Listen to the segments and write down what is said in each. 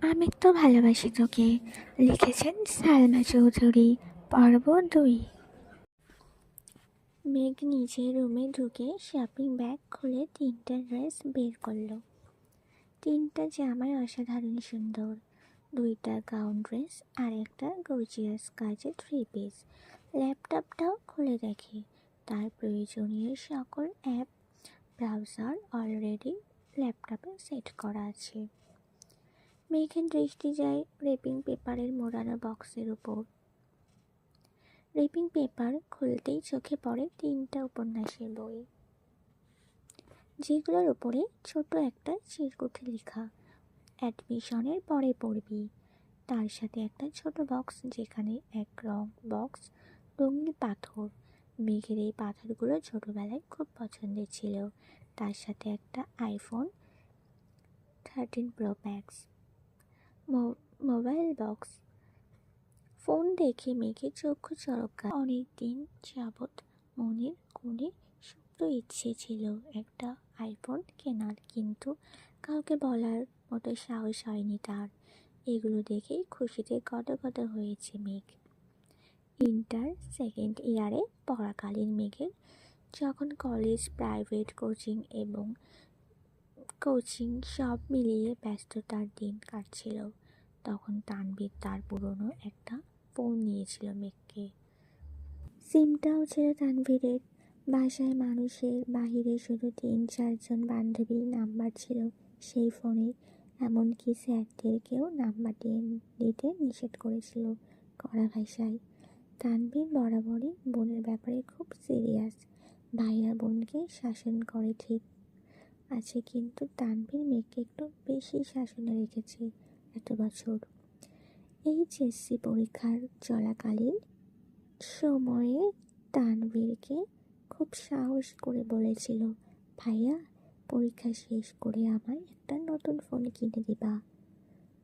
আমি তো ভালোবাসি তোকে। লিখেছেন সালমা চৌধুরী। পর্ব 2। মেঘ নিজের রুমে ঢুকে শপিং ব্যাগ খুলে 3টা ড্রেস বের করলো। 3টা জামাই অসাধারণ সুন্দর। 2টা গাউন ড্রেস আর একটা গর্জিয়াস কাজে 3 পিস। ল্যাপটপটাও খুলে দেখে তার প্রয়োজনীয় সকল অ্যাপ ব্রাউজার অলরেডি ল্যাপটপে সেট করা আছে। মেঘের দৃষ্টি যায় রেপিং পেপারের মোড়ানো বক্সের উপর। রেপিং পেপার খুলতেই চোখে পড়ে 3টা উপন্যাসের বই, যেগুলোর উপরে ছোট একটা চিরকুটে লেখা, অ্যাডমিশনের পরে পড়বি। তার সাথে একটা ছোট বক্স, যেখানে এক বক্স রঙিন পাথর। মেঘের এই পাথরগুলো ছোটবেলায় খুব পছন্দের ছিল। তার সাথে একটা iPhone 13 pro max mobile box. Phone দেখে মেঘের চক্ষু চরকা। অনেকদিন যাবৎ মনের কোণে সুপ্ত ইচ্ছে ছিল একটা আইফোন কেনার, কিন্তু কাউকে বলার মতো সাহস হয়নি তার। এগুলো দেখেই খুশিতে গদগদ হয়েছে মেঘ। ইন্টার সেকেন্ড ইয়ারে পড়াকালীন মেঘের যখন কলেজ, প্রাইভেট কোচিং সব মিলিয়ে ব্যস্ততার দিন কাটছিল, তখন তানভীর তার পুরনো একটা ফোন নিয়েছিল মেঘকে। সিমটাও ছিল তানভীরের। বাসায় মানুষের বাহিরে শুধু 3-4 জন বান্ধবীর নাম্বার ছিল সেই ফোনে। এমনকি স্যারদেরকেও নাম্বার দিতে নিষেধ করেছিল কড়া ভাষায়। তানভীর বরাবরই বোনের ব্যাপারে খুব সিরিয়াস। ভাইয়া বোনকে শাসন করে ঠিক আছে, কিন্তু তানভীর মেয়েকে একটু বেশি শাসনে রেখেছে এত বছর। এইচএসসি পরীক্ষার চলাকালীন সময়ে তানভীরকে খুব সাহস করে বলেছিল, ভাইয়া পরীক্ষা শেষ করে আমায় একটা নতুন ফোন কিনে দিবা।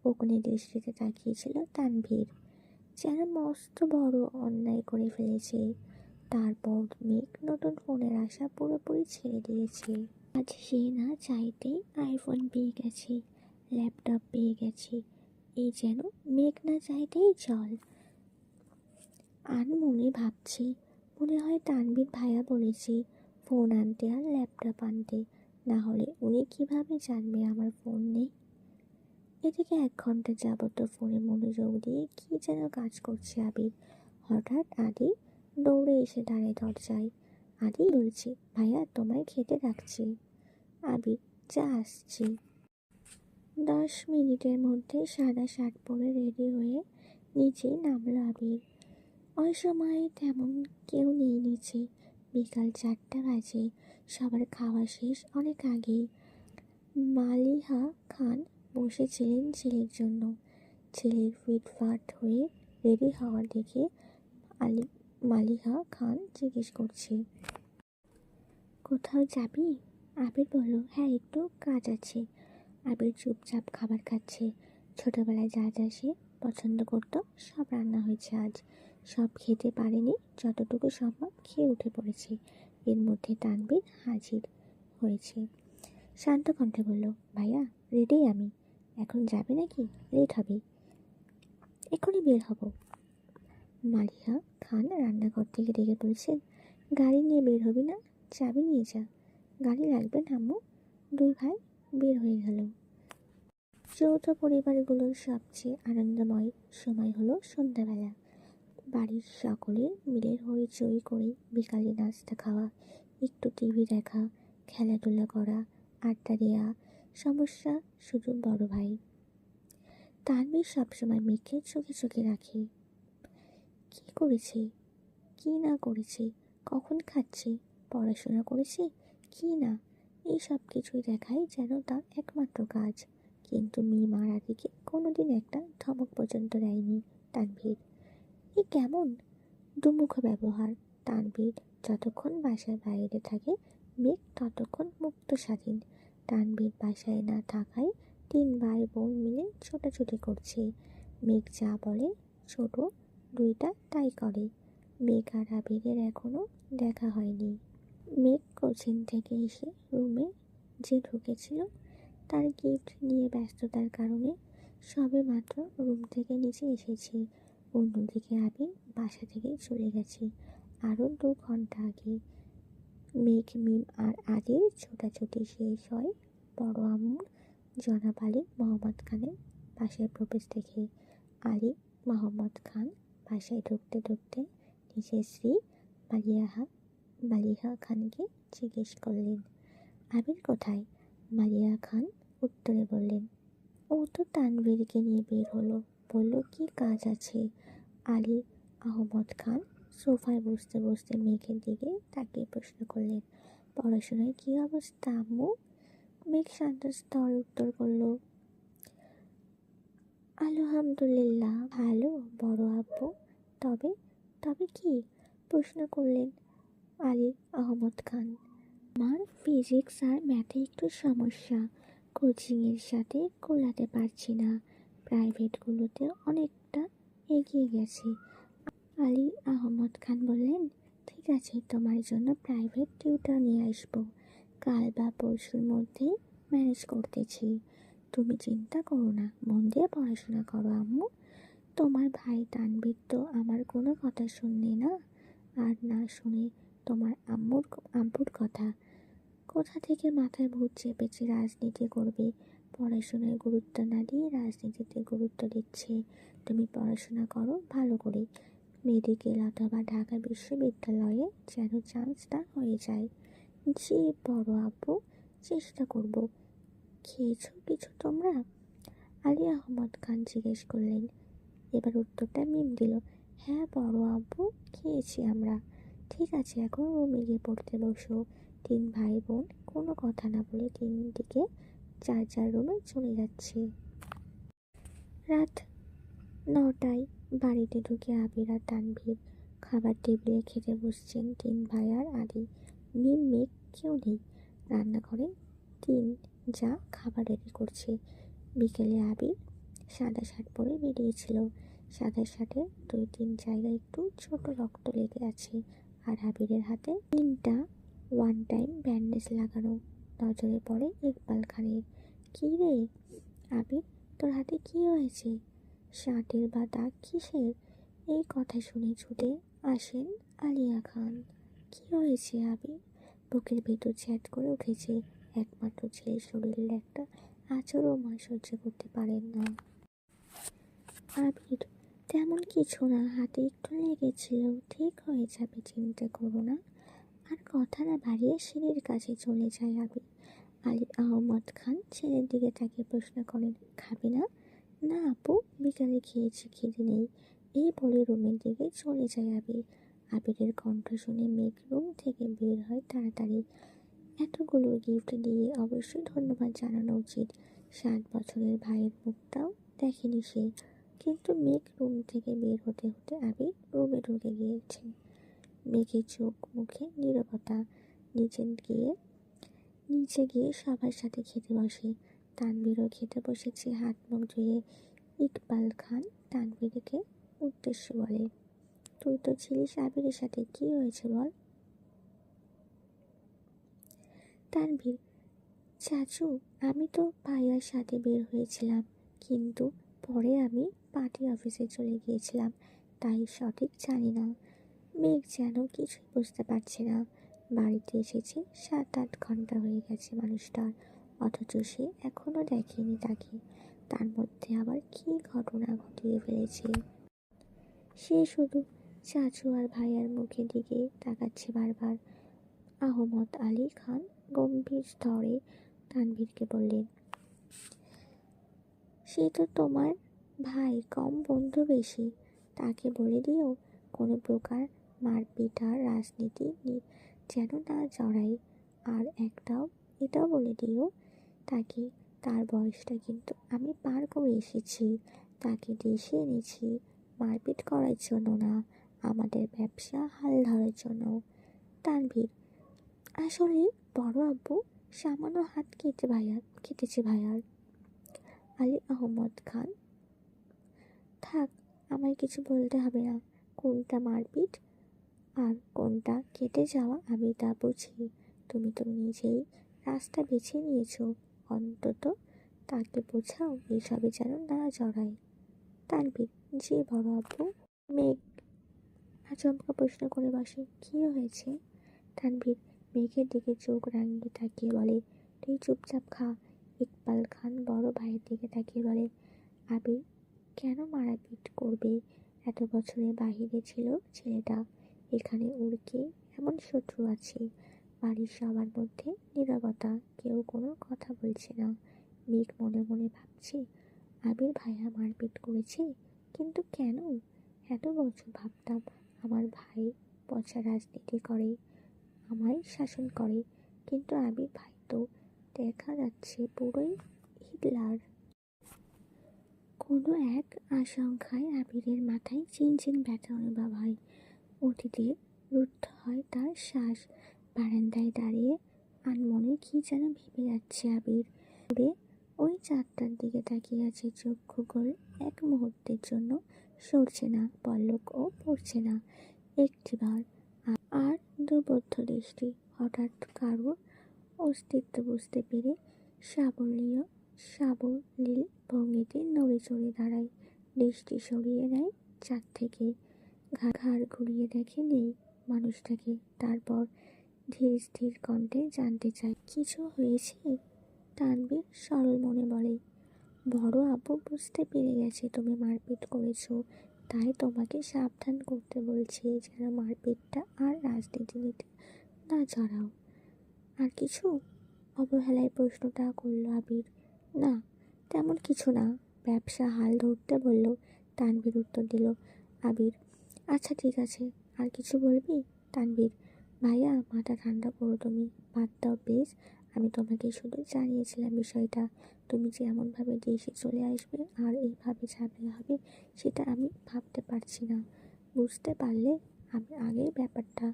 ওখানে দৃষ্টিতে তাকিয়েছিল তানভীর, যেন মস্ত বড় অন্যায় করে ফেলেছে। তারপর মেঘ নতুন ফোনের আশা পুরোপুরি ছেড়ে দিয়েছে। আজ সে না চাইতেই আইফোন পেয়ে গেছে, ল্যাপটপ পেয়ে গেছে। এই যেন মেঘ না চাইতেই চল। আর মনে ভাবছি, মনে হয় তানভীর ভাইয়া বলেছে ফোন আনতে আর ল্যাপটপ আনতে, না হলে উনি কিভাবে জানবে আমার ফোন নেই। এদিকে 1 ঘন্টা যাবত ফোনে মনোযোগ দিয়ে কি যেন কাজ করছে আবির। হঠাৎ আদি দৌড়ে এসে দাঁড়ায় দরজায়। আদি বলছে, ভাইয়া তোমায় খেতে ডাকছি। আবির, যা আসছি। 10 মিনিটের মধ্যে সাদা শার্ট পরে রেডি হয়ে নিচে নামলো আবির। ওই সময় তেমন কেউ নেই নিচে। বিকাল 4টা বাজে। সবার খাওয়া শেষ অনেক আগেই। মালিহা খান বসেছিলেন ছেলের জন্য। ছেলের ফিটফাট হয়ে রেডি হওয়া দেখে মালিহা খান জিজ্ঞেস করছে, কোথাও যাবি? আবির বলল, হ্যাঁ একটু কাজ আছে। আবির চুপচাপ খাবার খাচ্ছে। ছোটবেলায় যা যা সে পছন্দ করতো সব রান্না হয়েছে আজ। সব খেতে পারেনি, যতটুকু সম্ভব খেয়ে উঠে পড়েছে। এর মধ্যে তানভীর হাজির হয়েছে। শান্ত কণ্ঠে বলল, ভাইয়া রেডি আমি। এখন যাবে নাকি? লেট হবে। এখনই বের হব। মালিহা খান রান্নাঘর থেকে ডেকে বলছেন, গাড়ি নিয়ে বের হবি না? চাবি নিয়ে যা। গাড়ি লাগবে না আম্মু। 2 ভাই বের হয়ে গেল। যৌথ পরিবারগুলোর সবচেয়ে আনন্দময় সময় হলো সন্ধ্যাবেলা। বাড়ির সকলে মিলে হইচই করে বিকালে নাস্তা খাওয়া, একটু টিভি দেখা, খেলাধুলা করা, আড্ডা দেওয়া। সমস্যা শুধু বড় ভাই তানভীর সবসময় মেঘকে চোখে চোখে রাখে। কি করেছে, কি না করেছে, কখন খাচ্ছে, পড়াশোনা করেছে কি না, এই সব কিছুই দেখাই যেন তার একমাত্র কাজ। কিন্তু মিমার আদিকে কোনোদিন একটা ধমক পর্যন্ত দেয়নি তানভীর। এ কেমন দুমুখ ব্যবহার। তানভীর যতক্ষণ বাসার বাইরে থাকে, মেঘ ততক্ষণ মুক্ত স্বাধীন। তানভীর বাসায় না থাকায় 3 ভাই বোন মিলে ছোটাছুটি করছে। মেঘ যা বলে ছোট 2টা তাই করে। মেঘ আর আবিরের এখনো দেখা হয়নি। মেঘ কোচিং থেকে এসে রুমে যে ঢুকেছিল, তার গিফট নিয়ে ব্যস্ততার কারণে সবে মাত্র রুম থেকে নিচে এসেছি, অন্যদিকে আবির বাসা থেকে চলে গেছে আরও 2 ঘন্টা আগে। মেঘ, মিম আর আদির ছোটাছুটি শেষ হয় বড় আম্মুর জনাব আলী মোহাম্মদ খানের বাসায় প্রবেশ দেখে। আলী মোহাম্মদ খান বাসায় ঢুকতে ঢুকতে নিজের স্ত্রী মালিহা খানকে জিজ্ঞেস করলেন, আবির কোথায়? মালিহা খান উত্তরে বললেন, ও তো তানভীরকে নিয়ে বের হলো, বলল কি কাজ আছে। আলী আহমদ খান সোফায় বসতে বসতে মেঘের দিকে তাকিয়ে প্রশ্ন করলেন, পড়াশোনায় কী অবস্থা আম্মু? মেঘ শান্ত স্তরে উত্তর করল, আলহামদুলিল্লাহ ভালো বড় আব্বু। তবে তবে কি? প্রশ্ন করলেন আলী আহমদ খান। আমার ফিজিক্স আর ম্যাথে একটু সমস্যা, কোচিংয়ের সাথে গোলাতে পারছি না, প্রাইভেটগুলোতে অনেকটা এগিয়ে গেছি। আলী আহমদ খান বললেন, ঠিক আছে, তোমার জন্য প্রাইভেট টিউটর নিয়ে আসবো, কাল বা পরশুর মধ্যেই ম্যানেজ করতেছি। তুমি চিন্তা করো না, মন দিয়ে পড়াশোনা করো আম্মু। তোমার ভাই তানভীর তো আমার কোনো কথা শুনলে না, আর না শুনে তোমার আব্বুর কথা। কোথা থেকে মাথায় ভূত চেপেছে রাজনীতি করবে, পড়াশোনায় গুরুত্ব না দিয়ে রাজনীতিতে গুরুত্ব দিচ্ছে। তুমি পড়াশোনা করো ভালো করে, মেডিকেল অথবা ঢাকা বিশ্ববিদ্যালয়ে যেন চান্সটা হয়ে যায়। জি বড় আব্বু, চেষ্টা করব। খেয়েছো কিছু তোমরা? আলী আহমদ খান জিজ্ঞেস করলেন। এবার উত্তরটা মিম দিল, হ্যাঁ বড় আব্বু, খেয়েছি আমরা। ঠিক আছে, এখন রুমে গিয়ে পড়তে বসো। 3 ভাই বোন কোনো কথা না বলে 3 দিকে যার যার রুমে চলে যাচ্ছে। রাত 9টায় বাড়িতে ঢুকে আবির আর তানভীর খাবার টেবিলে খেতে বসছেন। 3 ভাই আর আদি, মিম, মেঘ কেউ নেই। রান্নাঘরে 3 যা খাবার রেডি করছে। বিকেলে আবির সাদা শার্ট পরে বেরিয়েছিল। সাদা শার্টে 2-3 জায়গায় একটু ছোট রক্ত লেগে আছে, আর আবিরের হাতে 3টা 1 টাইম ব্যান্ডেজ লাগানো। নজরে পড়ে ইকবাল খানের। কী রে আবির, তোর হাতে কি হয়েছে? শার্টের বা দাগ কিসের? এই কথা শুনে ছুটে আসেন আলিয়া খান। কি হয়েছে আবির? বুকের ভেতর চ্যাট করে উঠেছে। একমাত্র ছেলের শরীরের একটা আচরও মা সহ্য করতে পারেন না। আবির, তেমন কিছু না, হাতে একটু লেগেছিল, ঠিক হয়ে যাবে, চিন্তা করো না। আর কথা না বাড়িয়ে সিঁড়ির কাছে চলে যায় আবির। আলী আহমদ খান ছেলের দিকে তাকিয়ে প্রশ্ন করেন, খাবি না? না আপু, বিকালে খেয়েছি, খিদে নেই। এই বলে রুমের দিকে চলে যায় আবির। আবিরের কণ্ঠ শুনে মেঘ রুম থেকে বের হয় তাড়াতাড়ি। এতগুলো গিফট দিয়ে অবশ্যই ধন্যবাদ জানানো উচিত। 7 বছরের ভাইয়ের মুখটাও দেখেনি সে। কিন্তু মেঘ রুম থেকে বের হতে হতে আবির রুমে ঢুকে গিয়েছে। মেঘের চোখ মুখে নীরবতা। নিচে গিয়ে সবার সাথে খেতে বসে। তানভীরও খেতে বসেছে হাত মুখ ধুয়ে। ইকবাল খান তানভীরকে উদ্দেশ্য বলে, তুই তো ছিলিস আবিরের সাথে, কি হয়েছে বল? তানভীর, চাচু, আমি তো ভাইয়ার সাথে বের হয়েছিলাম, কিন্তু পরে আমি পার্টি অফিসে চলে গিয়েছিলাম, তাই সঠিক জানি না। মেঘ যেন কিছুই বুঝতে পারছে না। বাড়িতে এসেছে 7-8 ঘন্টা হয়ে গেছে মানুষটার, অথচ সে এখনো দেখেনি তাকে। তার মধ্যে আবার কী ঘটনা ঘটিয়ে ফেলেছে। সে শুধু চাচু আর ভাইয়ার মুখের দিকে তাকাচ্ছে বারবার। আহমদ আলী খান গম্ভীর স্তরে তানভীরকে বললেন, সে তো তোমার ভাই, কম বন্ধু বেশি। তাকে বলে দিও কোনো প্রকার মারপিট আর রাজনীতি যেন না জড়াই। আর এটাও বলে দিও তাকে, তার বয়সটা কিন্তু আমি পার করে এসেছি। তাকে দেশে এনেছি মারপিট করার জন্য না, আমাদের ব্যবসা হাল ধরার জন্য। তানভীর, আসলে বড় আব্বু সামান্য হাত কেটেছে ভাইয়ার। আলী আহমদ খান, থাক, আমায় কিছু বলতে হবে না। কোনটা মারপিট আর কোনটা কেটে যাওয়া আমি তা বুঝি। তুমি তো নিজেই রাস্তা বেছে নিয়েছো, অন্তত তাকে বোঝাও এইসবে যেন না জড়ায়। তানভীর, যে বড় আব্বু। মেঘ আচমকা প্রশ্ন করে বসে, কি হয়েছে? তানভীর মেঘের দিকে চোখ রাঙিয়ে তাকিয়ে বলে, তুই চুপচাপ খা। ইকবাল খান বড় ভাইয়ের দিকে তাকিয়ে বলে, আবির কেন মারাপিট করবে? এত বছরে বাহিরে ছিল ছেলেটা, এখানে ওর কি এমন শত্রু আছে? বাড়ির সবার মধ্যে নীরবতা, কেউ কোনো কথা বলছে না। মেঘ মনে মনে ভাবছে, আবির ভাইয়া মারপিট করেছে, কিন্তু কেন? এত বছর ভাবতাম আমার ভাই পচা রাজনীতি করে, আমায় শাসন করে, কিন্তু আবির ভাই তো দেখা যাচ্ছে পুরোই হিটলার। কোনো এক আশঙ্কায় আবিরের মাথায় চিনচিন ব্যথা অনুভব হয়। অতীতে রুদ্ধ হয় তার শ্বাস। বারান্দায় দাঁড়িয়ে আনমনে কি যেন ভেবে যাচ্ছে আবির। দূরে ওই চাঁদটার দিকে তাকিয়ে আছে, চক্ষু গোল, এক মুহূর্তের জন্য সরছে না, পলকও পড়ছে না একটিবার। আর দুবদ্ধ দৃষ্টি। হঠাৎ কারোর অস্তিত্ব বুঝতে পেরে সাবলীল ভঙ্গিতে নড়ে চড়ে দাঁড়ায়, দৃষ্টি সরিয়ে নেয় চাঁদ থেকে, ঘাড় ঘুরিয়ে দেখে নেই মানুষটাকে। তারপর ধীর স্থির কণ্ঠে জানতে চায়, কিছু হয়েছে? তানভীর সরল মনে বলে, বড় আব্বু বুঝতে পেরে গেছে তুমি মারপিট করেছো, তাই তোমাকে সাবধান করতে বলছে যেন মারপিটটা আর রাজনীতিতে না জড়াও। আর কিছু? অবহেলায় প্রশ্নটা করল আবির। না, তেমন কিছু না, ব্যবসা হাল ধরতে বলল। তানভীর উত্তর দিল। আবির, আচ্ছা ঠিক আছে, আর কিছু বলবি? তানভীর, ভাইয়া মাথা ঠান্ডা করো তুমি, বাদ দাও প্লিজ। আমি তোমাকে শুধু জানিয়েছিলাম বিষয়টা। তুমি যে এমনভাবে দেশে চলে আসবে আর এইভাবে ঝামেলা হবে সেটা আমি ভাবতে পারছি না। বুঝতে পারলে আমি আগেই ব্যাপারটা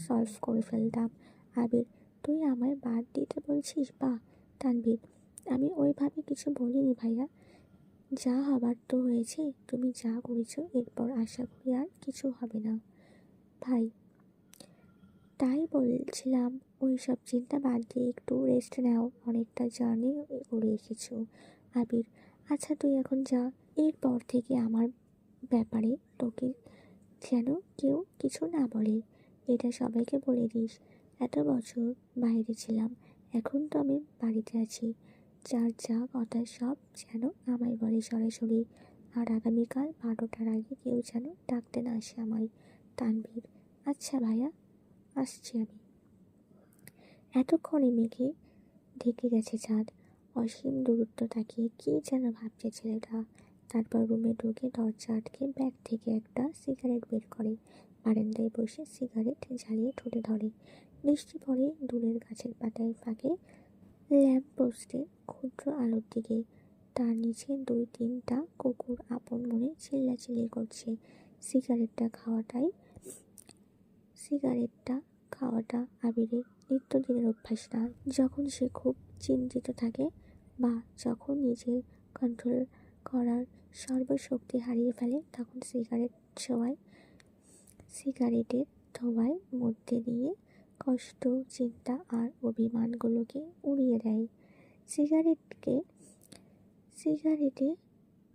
সলভ করে ফেলতাম। আবির, তুই আমায় বাদ দিতে বলছিস? বা তানভীর, আমি ওইভাবে কিছু বলিনি ভাইয়া, যা হবার তো হয়েছে, তুমি যা করেছো এরপর আশা করি আর কিছু হবে না। ভাই, তাই বলছিলাম ওই সব চিন্তা বাদ দিয়ে একটু রেস্ট নাও, অনেকটা জার্নি করে এসেছো। আবির, আচ্ছা তুই এখন যা, এরপর থেকে আমার ব্যাপারে তোকে যেন কেউ কিছু না বলে, এটা সবাইকে বলে দিস। এত বছর বাইরে ছিলাম, এখন তো আমি বাড়িতে আছি, যার যা কথা সব যেন আমায় বলে সরাসরি। আর আগামীকাল 12টার আগে কেউ যেন ডাকতে না আসে আমায়। তানভীর, আচ্ছা ভাইয়া, আসছি আমি। এতক্ষণে মেঘে ঢেকে গেছে চাঁদ। অসীম দূরত্ব তাকিয়ে কি যেন ভাবছে ছেলেটা। তারপর রুমে ঢুকে দরজা আটকে ব্যাগ থেকে একটা সিগারেট বের করে, বারান্দায় বসে সিগারেট জ্বালিয়ে ঠোঁটে ধরে। দৃষ্টি পড়ে দূরের গাছের পাতায় ফাঁকে ল্যাম্পপোস্টের ক্ষুদ্র আলোর দিকে। তার নিচে 2-3টা কুকুর আপন মনে চিল্লাচিল্লি করছে। সিগারেটটা খাওয়াটা আবিরের নিত্যদিনের অভ্যাস না। যখন সে খুব চিন্তিত থাকে বা যখন নিজের কন্ট্রোল করার সর্বশক্তি হারিয়ে ফেলে, তখন সিগারেটের ধোঁয়ার মধ্যে দিয়ে কষ্ট, চিন্তা আর অভিমানগুলোকে উড়িয়ে দেয়। সিগারেটে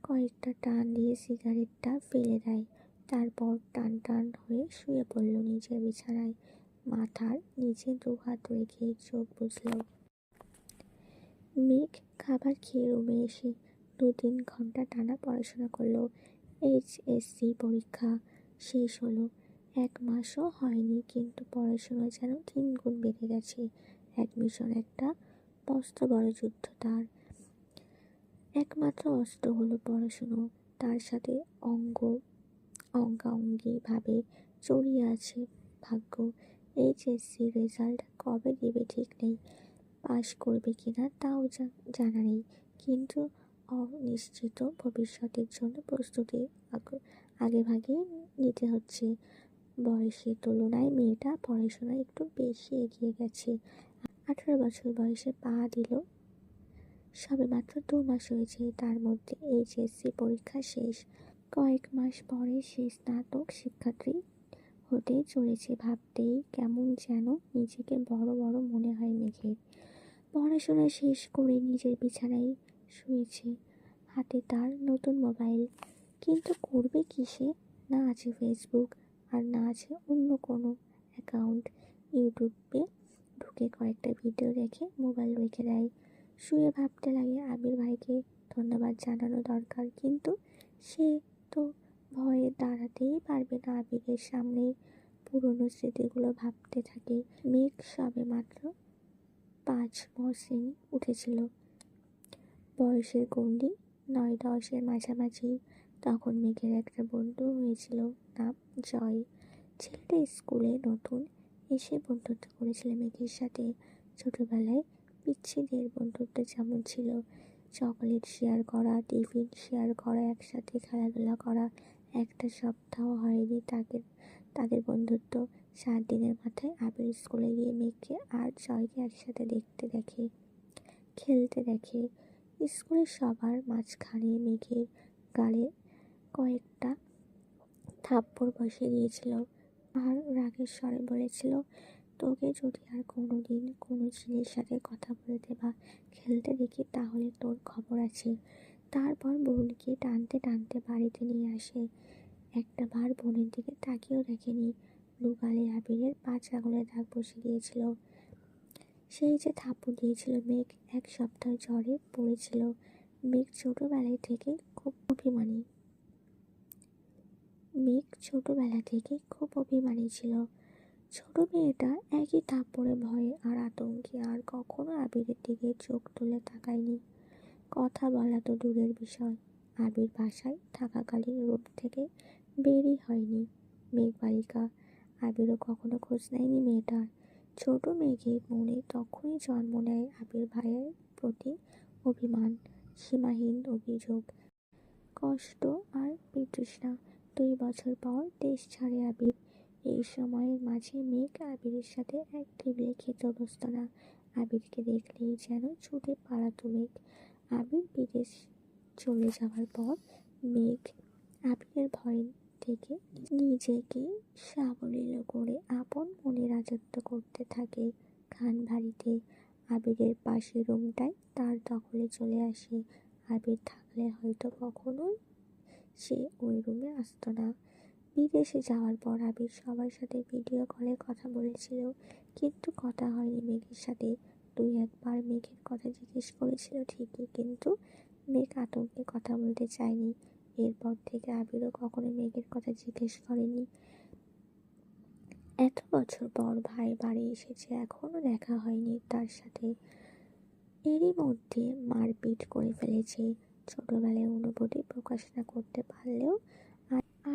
কয়েকটা টান দিয়ে সিগারেটটা ফেলে দেয়। তারপর টান টান হয়ে শুয়ে পড়ল নিজের বিছানায়। মাথার নিচে 2 হাত রেখে চোখ বুজল। মেঘ খাবার খেয়ে রুমে এসে 2-3 ঘন্টা টানা পড়াশোনা করলো। HSC পরীক্ষা শেষ হলো। 1 মাসও হয়নি, কিন্তু পড়াশোনা যেন 3 গুণ বেড়ে গেছে। অ্যাডমিশন একটা মস্ত বড় যুদ্ধ তার। একমাত্র অস্ত্র হলো পড়াশুনো, তার সাথে অঙ্গাঙ্গিভাবে জড়িয়ে আছে ভাগ্য। HSC রেজাল্ট কবে দেবে ঠিক নেই, পাশ করবে কিনা তাও জানা নেই, কিন্তু অনিশ্চিত ভবিষ্যতের জন্য প্রস্তুতি আগেভাগেই নিতে হচ্ছে। বয়সের তুলনায় মেয়েটা পড়াশোনায় একটু বেশি এগিয়ে গেছে। 18 বছর বয়সে পা দিল, সবে মাত্র 2 মাস হয়েছে। তার মধ্যে HSC পরীক্ষা শেষ। কয়েক মাস পরে সে স্নাতক শিক্ষার্থী হতে চলেছে। ভাবতেই কেমন যেন নিজেকে বড় বড় মনে হয় মেঘের। পড়াশোনা শেষ করে নিজের বিছানায় শুয়েছে, হাতে তার নতুন মোবাইল। কিন্তু করবে কি সে? না আছে ফেসবুক, আর না আছে অন্য কোনো অ্যাকাউন্ট। ইউটিউবে ঢুকে কয়েকটা ভিডিও দেখে মোবাইল রেখে দেয়। শুয়ে ভাবতে লাগে আবির ভাইকে ধন্যবাদ জানানো দরকার, কিন্তু সে তো ভয়ে দাঁড়াতেই পারবে না আবিরের সামনে। পুরনো স্মৃতিগুলো ভাবতে থাকে। মেঘ সবে মাত্র 5ম শ্রেণী উঠেছিল। বয়সের গণ্ডি 9-10-এর মাঝামাঝি। তখন মেঘের একটা বন্ধু হয়েছিল, নাম জয়। ছেলেটা স্কুলে নতুন এসে বন্ধুত্ব করেছিল মেঘের সাথে। ছোটবেলায় পিচ্ছিদের বন্ধুত্ব যেমন ছিল, চকলেট শেয়ার করা, টিফিন শেয়ার করা, একসাথে খেলাধুলা করা, একটা সপ্তাহ হয়নি তাদের বন্ধুত্ব। 7 দিনের মাথায় আবির স্কুলে গিয়ে মেঘকে আর জয়কে একসাথে খেলতে দেখে। স্কুলের সবার মাঝখানে মেঘের গালে কয়েকটা থাপ্পড় বসিয়ে দিয়েছিল, আর রাগের স্বরে বলেছিল, তোকে যদি আর কোনোদিন কোনো ছেলের সাথে কথা বলতে বা খেলতে দেখি তাহলে তোর খবর আছে। তারপর বোনকে টানতে টানতে বাড়িতে নিয়ে আসে। একটা বার বোনের দিকে তাকিয়েও দেখেনি। গালে আবিরের 5 আঙুলের দাগ বসে গিয়েছিল। সেই যে থাপ্পড় দিয়েছিল মেঘ 1 সপ্তাহ জ্বরে পড়েছিল। মেঘ ছোটবেলা থেকে খুব অভিমানী ছিল। ছোট মেয়েটা একই থাপ্পড়ে ভয়ে আর আতঙ্কে আর কখনো আবিরের দিকে চোখ তুলে তাকায়নি। কথা বলা তো দূরের বিষয়, আবির বাসায় থাকাকালীন রুম থেকে বেরই হয়নি। মেঘ বালিকা, আবিরও কখনো খোঁজ নেয়নি মেয়েটার। ছোট মেঘের মনে তখনই জন্ম নেয় আবির ভাইয়ের প্রতি অভিমান, সীমাহীন অভিযোগ, কষ্ট আর বিতৃষ্ণা। 2 বছর পর দেশ ছাড়ে আবির। এই সময়ের মাঝে মেঘ আবিরের সাথে এক টেবিলে খেতে অভ্যস্ত না। আবিরকে দেখলেই যেন ছুটে পালাতো মেঘ। আবির বিদেশ চলে যাওয়ার পর মেঘ আবিরের ভয় থেকে নিজেকে সাবলীল করে আপন মনে রাজত্ব করতে থাকে খান বাড়িতে। আবিরের পাশের রুমটাই তার দখলে চলে আসে। আবির থাকলে হয়তো কখনোই সে ওই রুমে আসতো না। বিদেশে যাওয়ার পর আবির সবার সাথে ভিডিও কলে কথা বলেছিল, কিন্তু কথা হয়নি মেঘের সাথে। 2-1 বার মেঘের কথা জিজ্ঞেস করেছিল ঠিকই, কিন্তু মেঘ আতঙ্কে কথা বলতে চায়নি। এরপর থেকে আবিরও কখনো মেঘের কথা জিজ্ঞেস করেনি। এত বছর পর ভাই বাড়ি এসেছে, এখনো দেখা হয়নি তার সাথে। এরই মধ্যে মারপিট করে ফেলেছে। ছোটবেলায় অনুভূতি প্রকাশ না করতে পারলেও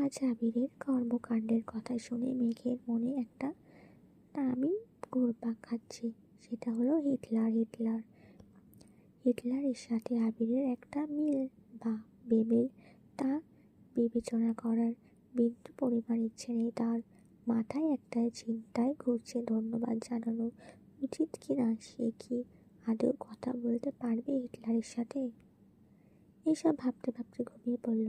আজ আবিরের কর্মকাণ্ডের কথা শুনে মেঘের মনে একটা নামই ঘুরপাক খাচ্ছে। সেটা হলো হিটলারের সাথে আবিরের একটা মিল বা বেমেল তা বিবেচনা করার বিন্দু পরিমাণ ইচ্ছে নেই তার। মাথায় একটা চিন্তায় ঘুরছে, ধন্যবাদ জানানো উচিত কিনা। সে কি আদৌ কথা বলতে পারবে হিটলারের সাথে? এসব ভাবতে ভাবতে ঘুমিয়ে পড়ল।